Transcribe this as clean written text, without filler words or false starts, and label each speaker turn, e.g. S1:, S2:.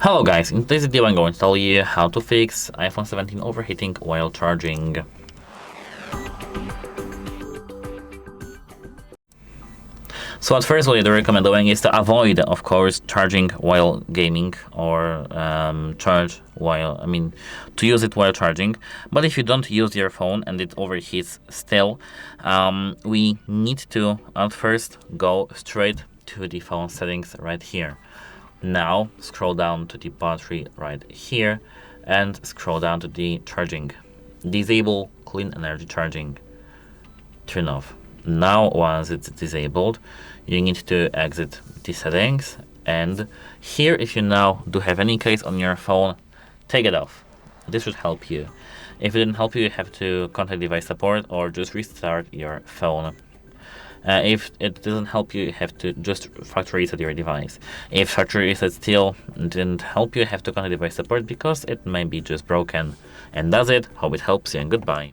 S1: Hello guys, in today's video I'm going to tell you how to fix iPhone 17 overheating while charging. So at first what I do recommend doing is to avoid, of course, charging while gaming or to use it while charging. But if you don't use your phone and it overheats still, we need to at first go straight to the phone settings right here. Now scroll down to the battery right here and scroll down to the charging. Disable clean energy charging. Turn off. Now once it's disabled, you need to exit the settings, and here if you now do have any case on your phone, take it off. This should help you. If it didn't help you, you have to contact device support or just restart your phone. If it doesn't help you, you have to just factory reset your device. If factory reset still didn't help you, you have to contact device support because it may be just broken. And that's it. Hope it helps you, and goodbye.